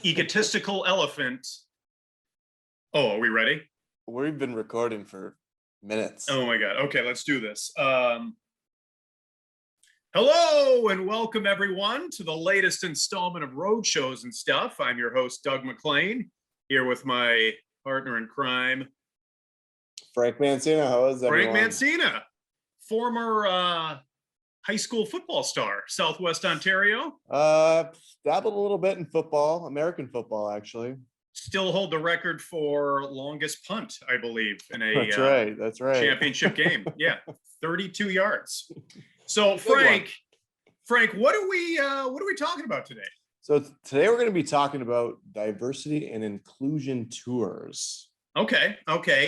egotistical elephant. Oh, are we ready? We've been recording for minutes. Oh my God. Okay, let's do this. Hello and welcome everyone to the latest installment of Roadshows and Stuff. I'm your host, Doug McLean, here with my partner in crime, Frank Mancina. How is everyone? Frank Mancina, former high school football star, Southwest Ontario. Dabbled a little bit in football, American football, actually. Still hold the record for longest punt, I believe, in a That's right. championship game. Yeah, 32 yards. So Frank, what are we talking about today? So today we're going to be talking about diversity and inclusion tours. Okay.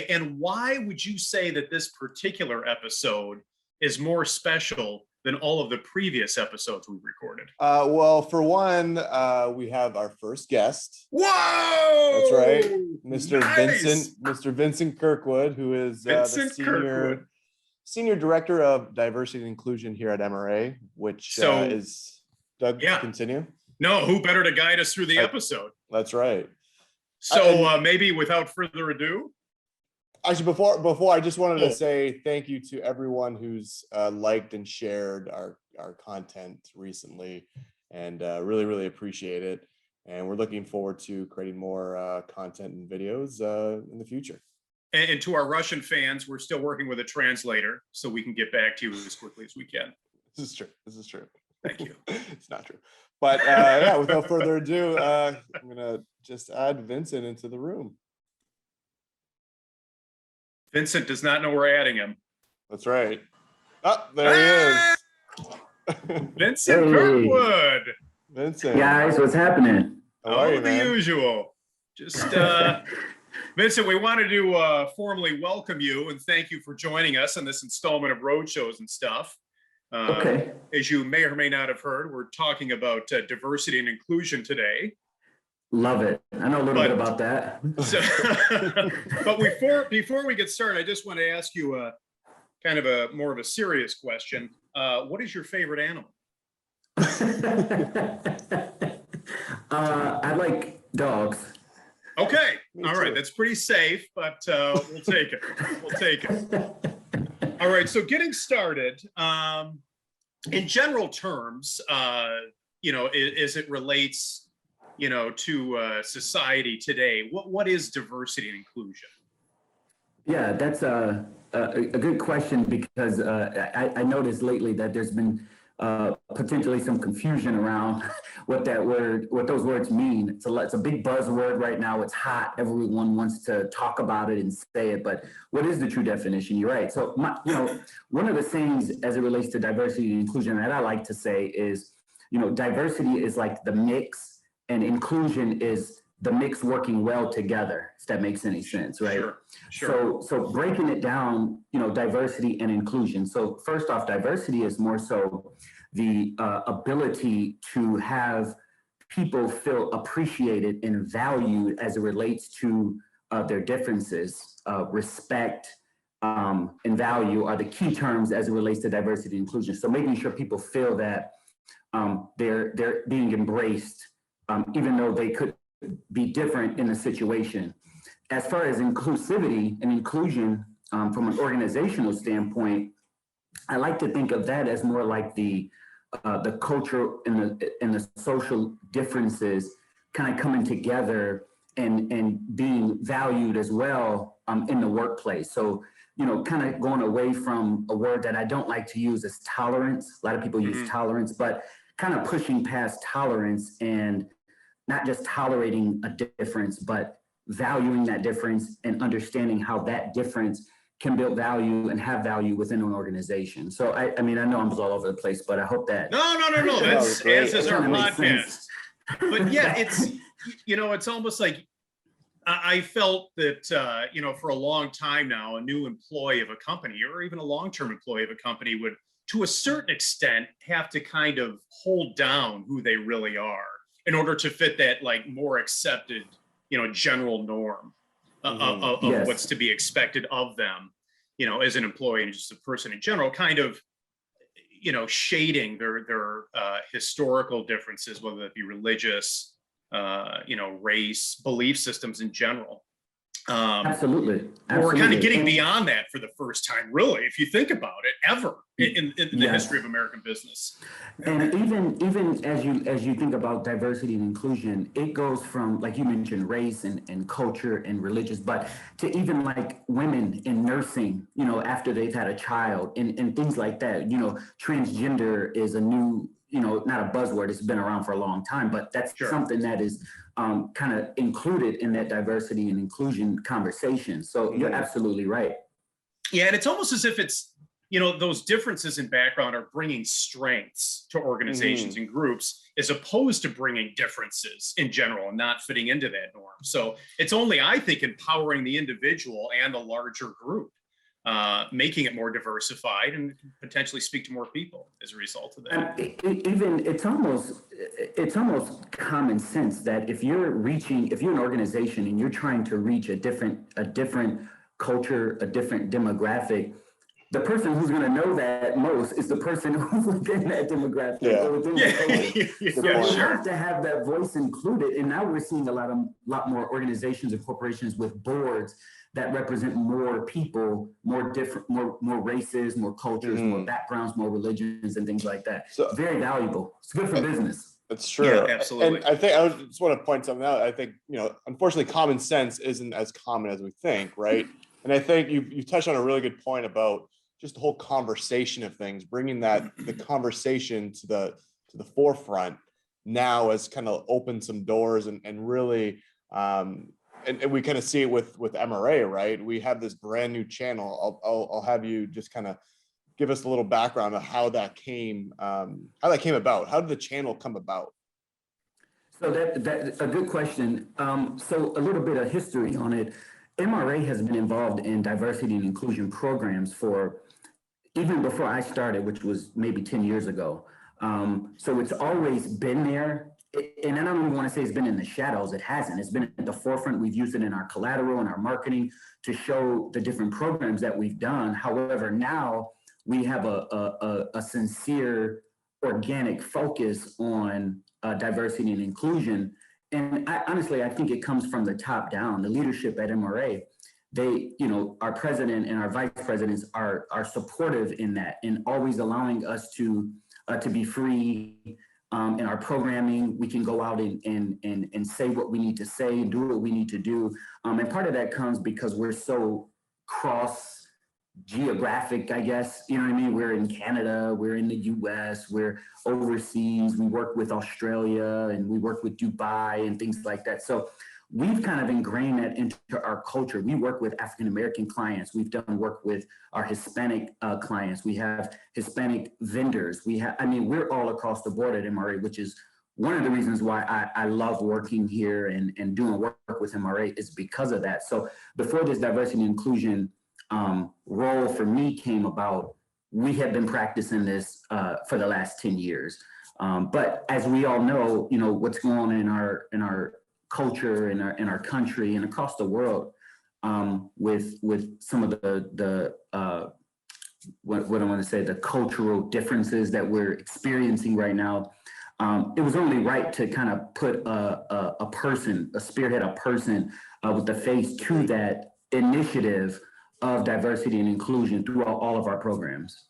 And why would you say that this particular episode is more special than all of the previous episodes we've recorded? Well, for one, we have our first Whoa! That's right, Mr. Nice! Mr. Vincent Kirkwood, who is the senior director of diversity and inclusion here at MRA, which is Doug. Yeah. Continue. No, who better to guide us through the episode? That's right. So maybe without further ado. Actually, before I just wanted to say thank you to everyone who's liked and shared our content recently, and really appreciate it. And we're looking forward to creating more content and videos in the future. And to our Russian fans, we're still working with a translator, so we can get back to you as quickly as we can. This is true. Thank you. It's not true. But yeah, without further ado, I'm gonna just add Vincent into the room. Vincent does not know we're adding him. That's right. Oh, there he is. Vincent Kirkwood. Vincent. Guys, what's happening? How are you, the man? usual. Just Vincent, we wanted to formally welcome you and thank you for joining us on this installment of Roadshows and Stuff. Okay. As you may or may not have heard, we're talking about diversity and inclusion today. Love it. I know a little bit about that. So, but before we get started, I just want to ask you a kind of more of a serious question. What is your favorite animal? I like dogs. Okay. All right. That's pretty safe, but we'll take it. We'll take it. All right. So getting started, in general terms, as it relates to society today, what is diversity and inclusion? Yeah, that's a good question, because I noticed lately that there's been potentially some confusion around what those words mean. It's a big buzzword right now. It's hot. Everyone wants to talk about it and say it, but what is the true definition? You're right. So one of the things as it relates to diversity and inclusion that I like to say is, diversity is like the mix, and inclusion is the mix working well together, if that makes any sense, right? Sure. So breaking it down, diversity and inclusion. So first off, diversity is more so the ability to have people feel appreciated and valued as it relates to their differences. Respect and value are the key terms as it relates to diversity and inclusion. So making sure people feel that they're being embraced, even though they could be different in the situation. As far as inclusivity and inclusion, from an organizational standpoint, I like to think of that as more like the culture and the social differences kind of coming together and being valued as well in the workplace. So, kind of going away from a word that I don't like to use as tolerance. A lot of people use tolerance, but kind of pushing past tolerance and not just tolerating a difference, but valuing that difference and understanding how that difference can build value and have value within an organization. So I mean, I know I'm all over the place, but I hope that. No. That's as is our podcast. But yeah, it's almost like I felt that, for a long time now, a new employee of a company or even a long-term employee of a company would, to a certain extent, have to kind of hold down who they really are in order to fit that more accepted, general norm of what's to be expected of them, as an employee and just a person in general, kind of, shading their historical differences, whether that be religious, race, belief systems in general. Absolutely. We're kind of getting beyond that for the first time, really, if you think about it, ever in the history of American business. And even as you think about diversity and inclusion, it goes from, like you mentioned, race and culture and religious, but to even like women in nursing, after they've had a child and things like that. Transgender is a new, not a buzzword, it's been around for a long time, but that's something that is kind of included in that diversity and inclusion conversation. So you're absolutely right. Yeah, and it's almost as if it's, those differences in background are bringing strengths to organizations and groups, as opposed to bringing differences in general and not fitting into that norm. So it's only, I think, empowering the individual and the larger group, making it more diversified and potentially speak to more people as a result of that. It's almost common sense that if you're an organization and you're trying to reach a different culture, a different demographic, the person who's going to know that most is the person who's within that demographic. Or within the culture. So you have to have that voice included. And now we're seeing a lot more organizations and corporations with boards that represent more people, more different, more races, more cultures, more backgrounds, more religions, and things like that. So very valuable. It's good for business. That's true. Yeah, absolutely. And I think I just want to point something out. I think, unfortunately, common sense isn't as common as we think, right? And I think you touched on a really good point about just the whole conversation of things, bringing the conversation to the forefront now has kind of opened some doors and really, and we kind of see it with MRA, right? We have this brand new channel. I'll have you just kind of give us a little background of how that came about. How did the channel come about? So that's a good question. So a little bit of history on it. MRA has been involved in diversity and inclusion programs for even before I started, which was maybe 10 years ago. So it's always been there. And I don't even want to say it's been in the shadows. It hasn't. It's been at the forefront. We've used it in our collateral and our marketing to show the different programs that we've done. However, now we have a sincere, organic focus on diversity and inclusion. And honestly, I think it comes from the top down. The leadership at MRA, our president and our vice presidents are supportive in that and always allowing us to be free in our programming. We can go out and say what we need to say and do what we need to do. And part of that comes because we're so cross geographic, I guess, you know what I mean? We're in Canada, we're in the US, we're overseas, we work with Australia and we work with Dubai and things like that. So we've kind of ingrained that into our culture. We work with African-American clients. We've done work with our Hispanic clients. We have Hispanic vendors. We're all across the board at MRA, which is one of the reasons why I love working here and doing work with MRA is because of that. So before this diversity and inclusion role for me came about, we have been practicing this for the last 10 years. But as we all know, what's going on in our culture, in our country, and across the world, with some of the what I want to say, the cultural differences that we're experiencing right now. It was only right to kind of put spearhead a person with the face to that initiative of diversity and inclusion throughout all of our programs.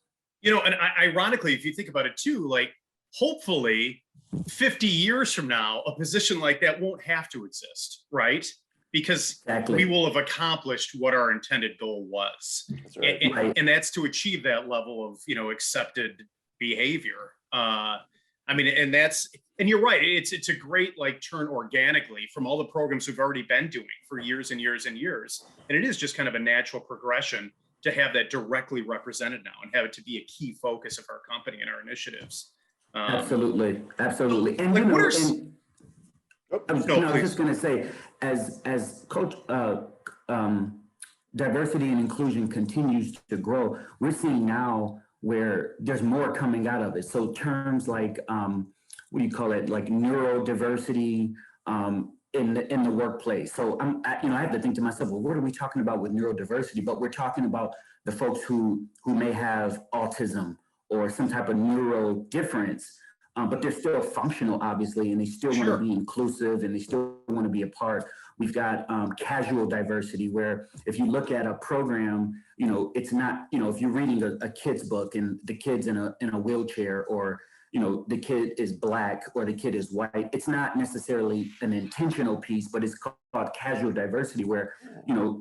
And ironically, if you think about it too, like hopefully 50 years from now, a position like that won't have to exist, right? Because we will have accomplished what our intended goal was. That's right. And that's to achieve that level of, accepted behavior. And you're right, it's a great turn organically from all the programs we've already been doing for years and years and years. And it is just kind of a natural progression to have that directly represented now and have it to be a key focus of our company and our initiatives. Absolutely. And I was just going to say, as coach, diversity and inclusion continues to grow, we're seeing now where there's more coming out of it. So terms like, what do you call it? Like neurodiversity in the workplace. So I have to think to myself, well, what are we talking about with neurodiversity? But we're talking about the folks who may have autism or some type of neuro difference. but they're still functional, obviously, and they still want to be inclusive and they still want to be a part. We've got casual diversity, where if you look at a program, it's not, if you're reading a kid's book and the kid's in a wheelchair, or the kid is Black or the kid is white, it's not necessarily an intentional piece, but it's called casual diversity, where,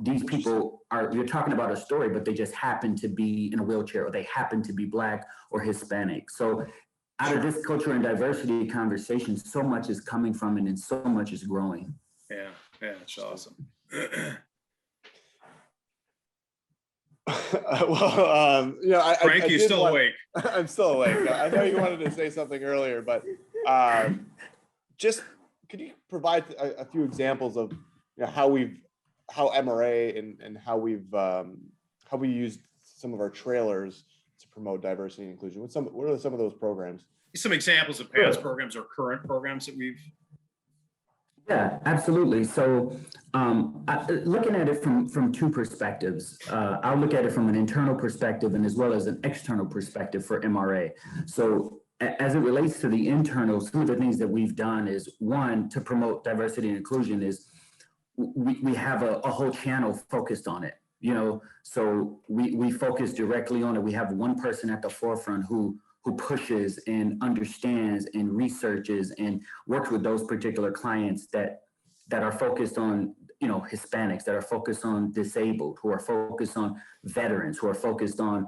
these people you're talking about a story, but they just happen to be in a wheelchair, or they happen to be Black or Hispanic. So out of this culture and diversity conversation, so much is coming from it and so much is growing. Yeah, it's awesome. Frank, you still awake? I'm still awake. I know you wanted to say something earlier, but just could you provide a few examples of how MRA and how we used some of our trailers to promote diversity and inclusion? What are some of those programs? Some examples of past programs or current programs that we've. Yeah, absolutely. So looking at it from two perspectives, I'll look at it from an internal perspective and as well as an external perspective for MRA. So as it relates to the internal, some of the things that we've done is, one, to promote diversity and inclusion is we have a whole channel focused on it. So we focus directly on it. We have one person at the forefront who pushes and understands and researches and works with those particular clients that are focused on, Hispanics, that are focused on disabled, who are focused on veterans, who are focused on,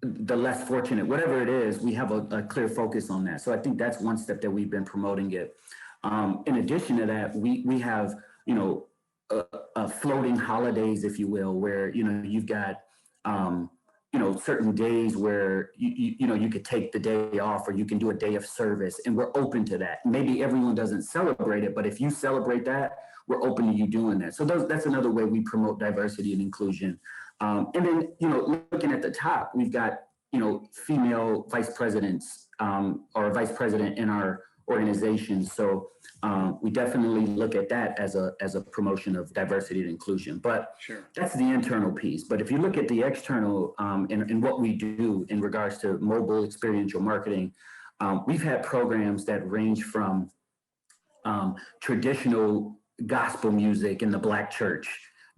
the less fortunate, whatever it is. We have a clear focus on that. So I think that's one step that we've been promoting it. In addition to that, we have, floating holidays, if you will, where, you've got, certain days where you could take the day off, or you can do a day of service, and we're open to that. Maybe everyone doesn't celebrate it, but if you celebrate that, we're open to you doing that. So that's another way we promote diversity and inclusion. And then, looking at the top, we've got, female vice presidents, or a vice president in our organization. So we definitely look at that as a promotion of diversity and inclusion, but that's the internal piece. But if you look at the external and what we do in regards to mobile experiential marketing, we've had programs that range from traditional gospel music in the Black church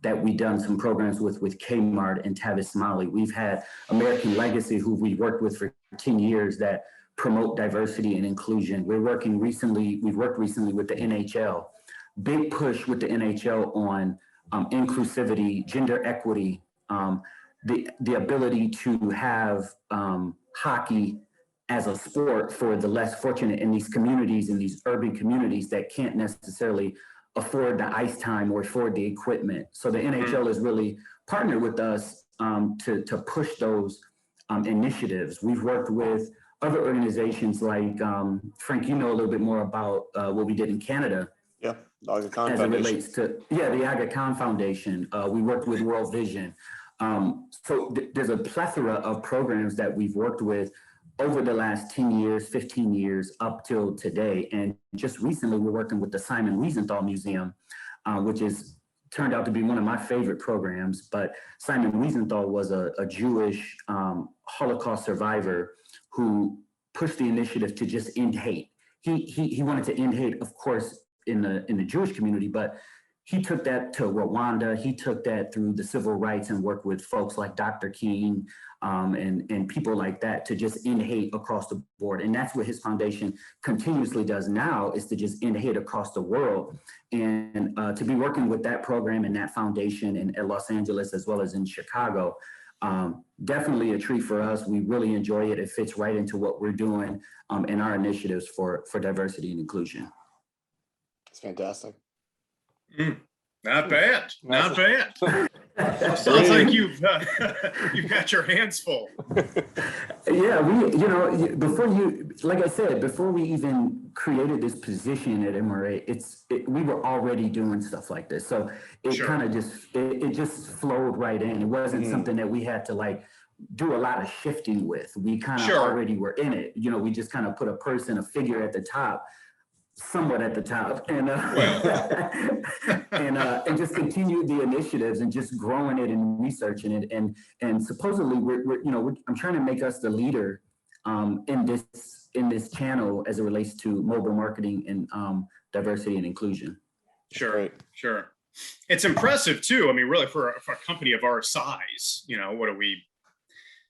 that we've done some programs with Kmart and Tavis Smiley. We've had American Legacy, who we worked with for 10 years, that promote diversity and inclusion. We've worked recently with the NHL. Big push with the NHL on inclusivity, gender equity, the ability to have hockey as a sport for the less fortunate in these communities, in these urban communities that can't necessarily afford the ice time or afford the equipment. So the NHL has really partnered with us to push those initiatives. We've worked with other organizations like, Frank, a little bit more about what we did in Canada. Yeah, the Aga Khan as Foundation. It relates to, the Aga Khan Foundation. We worked with World Vision. So there's a plethora of programs that we've worked with over the last 10 years, 15 years, up till today. And just recently, we're working with the Simon Wiesenthal Museum, which is turned out to be one of my favorite programs. But Simon Wiesenthal was a Jewish Holocaust survivor who pushed the initiative to just end hate. He wanted to end hate, of course, in the Jewish community, but he took that to Rwanda. He took that through the civil rights and worked with folks like Dr. King and people like that to just end hate across the board. And that's what his foundation continuously does now, is to just end hate across the world. And to be working with that program and that foundation in Los Angeles as well as in Chicago, definitely a treat for us. We really enjoy it. It fits right into what we're doing in our initiatives for diversity and inclusion. It's fantastic. Not bad. Not bad. Sounds like you've got your hands full. Yeah, before we even created this position at MRA, we were already doing stuff like this. So it kind of just flowed right in. It wasn't something that we had to do a lot of shifting with. We kind of already were in it. We just kind of put a figure at the top, somewhat at the top, and and just continue the initiatives and just growing it and researching it, and supposedly I'm trying to make us the leader in this channel as it relates to mobile marketing and diversity and inclusion. Sure, Great. sure. It's impressive too. I mean, really for a company of our size, what are we,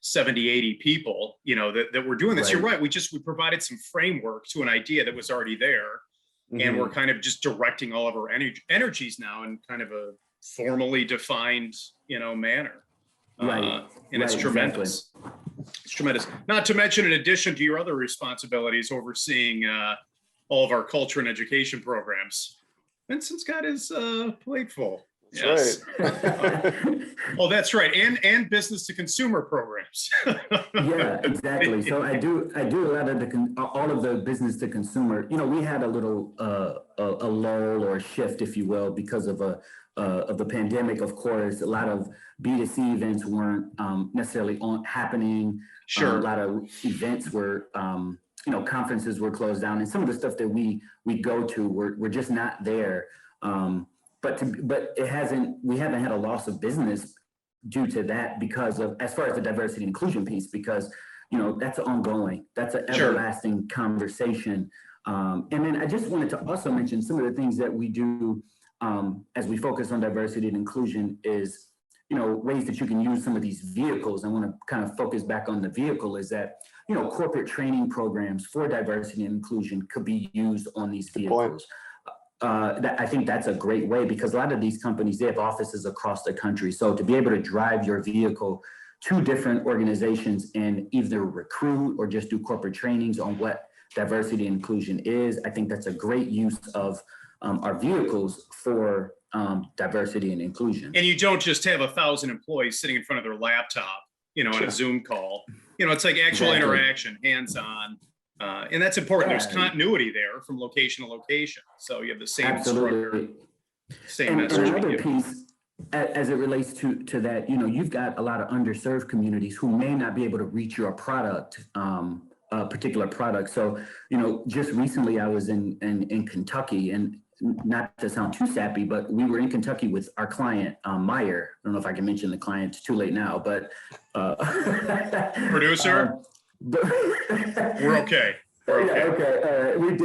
70, 80 people, that we're doing this. Right. You're right. We provided some framework to an idea that was already there. And we're kind of just directing all of our energies now in kind of a formally defined, manner. Right. And it's tremendous. Exactly. It's tremendous. Not to mention, in addition to your other responsibilities, overseeing all of our culture and education programs. Vincent's got his plate full. That's right. Oh, that's right. And business to consumer programs. Yeah, exactly. So I do a lot of all of the business to consumer. We had a little a lull or a shift, if you will, because of the pandemic. Of course, a lot of B2C events weren't necessarily happening. Sure. A lot of events were conferences were closed down, and some of the stuff that we go to we're just not there. But we haven't had a loss of business due to that because of, as far as the diversity and inclusion piece, because that's ongoing, that's an everlasting conversation. And then I just wanted to also mention some of the things that we do as we focus on diversity and inclusion is ways that you can use some of these vehicles. I want to kind of focus back on the vehicle is that corporate training programs for diversity and inclusion could be used on these vehicles. I think that's a great way, because a lot of these companies, they have offices across the country. So to be able to drive your vehicle to different organizations and either recruit or just do corporate trainings on what diversity and inclusion is, I think that's a great use of our vehicles for diversity and inclusion. And you don't just have 1,000 employees sitting in front of their laptop, on a Zoom call. It's like actual interaction, hands-on. And that's important. There's continuity there from location to location. So you have the same structure, same message. And another piece, as it relates to that, you've got a lot of underserved communities who may not be able to reach your product, a particular product. So, just recently I was in Kentucky, and not to sound too sappy, but we were in Kentucky with our client, Meyer. I don't know if I can mention the client, it's too late now, but producer. We're okay. Okay. We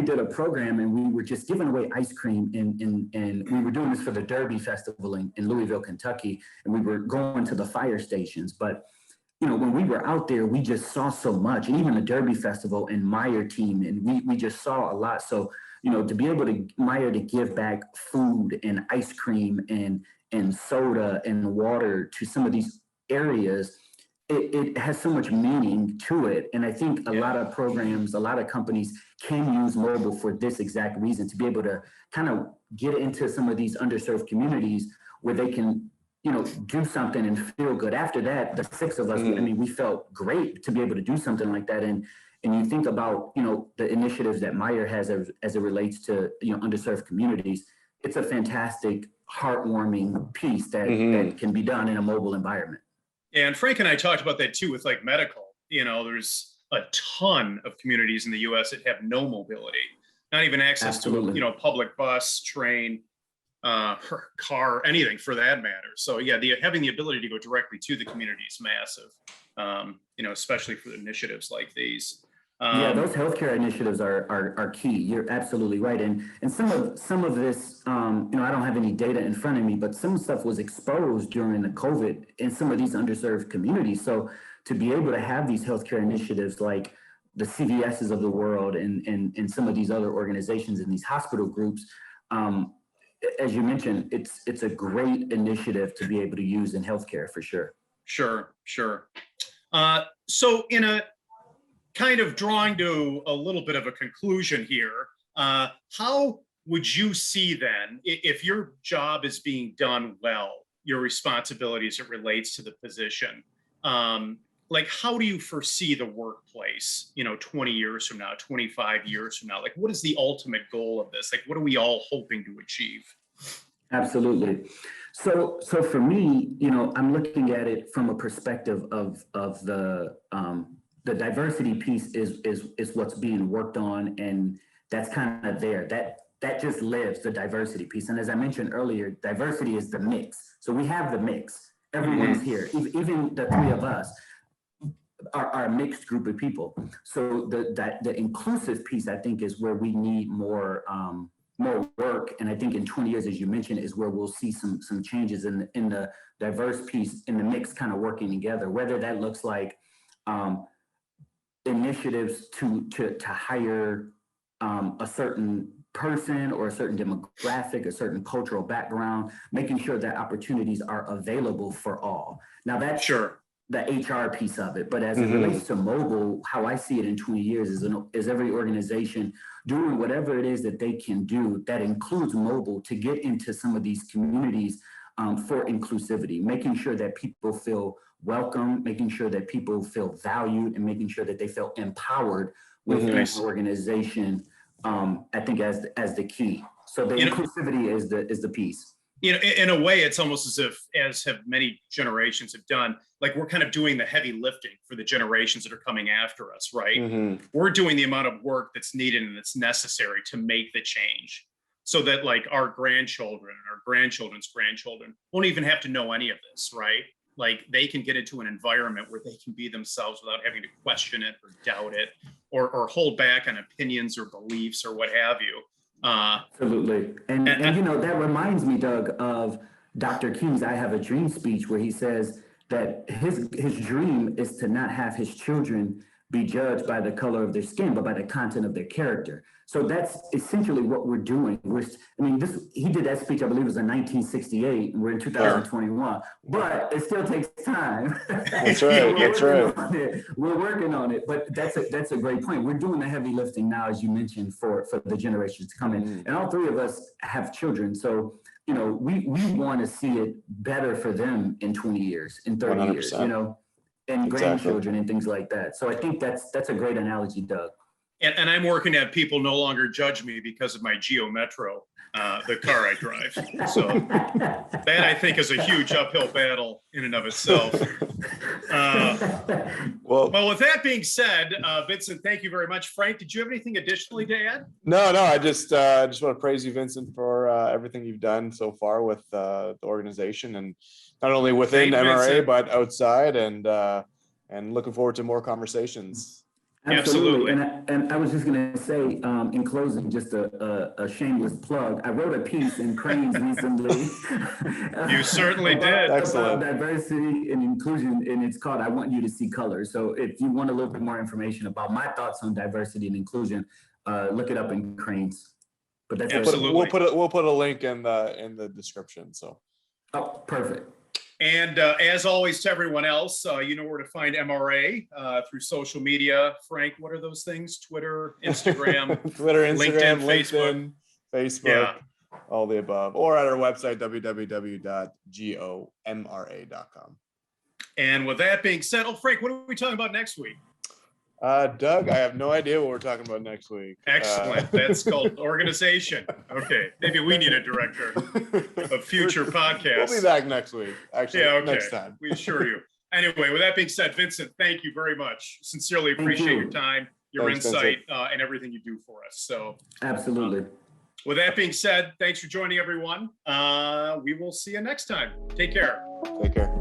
did a program, and we were just giving away ice cream, and we were doing this for the Derby Festival in Louisville, Kentucky, and we were going to the fire stations. But when we were out there, we just saw so much, and even the Derby Festival and Meyer team, and we just saw a lot. So to be able to Meyer to give back food and ice cream and soda and water to some of these areas, it has so much meaning to it. And I think a lot of programs, a lot of companies can use mobile for this exact reason, to be able to kind of get into some of these underserved communities where they can, do something and feel good. After that, the 6 of us, we felt great to be able to do something like that. And you think about, the initiatives that Meyer has as it relates to, underserved communities, it's a fantastic, heartwarming piece that can be done in a mobile environment. And Frank and I talked about that too with like medical. There's a ton of communities in the US that have no mobility, not even access to, public bus, train, car, anything for that matter. So having the ability to go directly to the community is massive, especially for initiatives like these. Those healthcare initiatives are key. You're absolutely right. And some of this, I don't have any data in front of me, but some stuff was exposed during the COVID in some of these underserved communities. So to be able to have these healthcare initiatives like the CVSs of the world and some of these other organizations and these hospital groups, as you mentioned, it's a great initiative to be able to use in healthcare for sure. Sure. So in a kind of drawing to a little bit of a conclusion here, how would you see then, if your job is being done well, your responsibilities as it relates to the position, like how do you foresee the workplace, 20 years from now, 25 years from now? Like what is the ultimate goal of this? Like what are we all hoping to achieve? Absolutely. So for me, I'm looking at it from a perspective of the diversity piece is what's being worked on, and that's kind of there. That just lives, the diversity piece. And as I mentioned earlier, diversity is the mix. So we have the mix. Everyone's here, even the 3 of us. are a mixed group of people. So the inclusive piece, I think, is where we need more work. And I think in 20 years, as you mentioned, is where we'll see some changes in the diverse piece, in the mix, kind of working together, whether that looks like initiatives to hire a certain person or a certain demographic, a certain cultural background, making sure that opportunities are available for all. Now that's Sure. the HR piece of it, but as it relates to mobile, how I see it in 20 years is every organization doing whatever it is that they can do that includes mobile to get into some of these communities for inclusivity, making sure that people feel welcome, making sure that people feel valued, and making sure that they feel empowered within an organization. I think as the key. So the inclusivity is the piece. You know, in a way, it's almost as if, as have many generations have done, like we're kind of doing the heavy lifting for the generations that are coming after us, right? We're doing the amount of work that's needed and that's necessary to make the change, so that like our grandchildren and our grandchildren's grandchildren won't even have to know any of this, right? Like they can get into an environment where they can be themselves without having to question it or doubt it or hold back on opinions or beliefs or what have you. Absolutely. And you know, that reminds me, Doug, of Dr. King's I Have a Dream speech, where he says that his dream is to not have his children be judged by the color of their skin, but by the content of their character. So that's essentially what we're doing. He did that speech, I believe it was in 1968, and we're in 2021, but it still takes time. That's right. That's right. We're working on it, but that's a great point. We're doing the heavy lifting now, as you mentioned, for the generations to come in. And all three of us have children. So, you know, we want to see it better for them in 20 years, in 30 100%. years, you know, and grandchildren and things like that. So I think that's a great analogy, Doug. And I'm working to have people no longer judge me because of my Geo Metro, the car I drive. So that, I think, is a huge uphill battle in and of itself. Well, with that being said, Vincent, thank you very much. Frank, did you have anything additionally to add? No, I just want to praise you, Vincent, for everything you've done so far with the organization, and not only within MRA, but outside, and looking forward to more conversations. Absolutely. And I was just going to say, in closing, just a shameless plug. I wrote a piece in Cranes recently. You certainly did. Excellent. About diversity and inclusion, and it's called I Want You to See Color. So if you want a little bit more information about my thoughts on diversity and inclusion, look it up in Cranes. But that's absolutely. We'll put a link in the description. So. Oh, perfect. And as always, to everyone else, you know where to find MRA through social media. Frank, what are those things? Twitter, Instagram, LinkedIn, Facebook, all the above, or at our website, www.gomra.com. And with that being said, Frank, what are we talking about next week? Doug, I have no idea what we're talking about next week. Excellent. That's called organization. Okay. Maybe we need a director of future podcasts. We'll be back next week. Actually, next time. We assure you. Anyway, with that being said, Vincent, thank you very much. Sincerely appreciate your time, your insight, and everything you do for us. So absolutely. With that being said, thanks for joining, everyone. We will see you next time. Take care. Take care.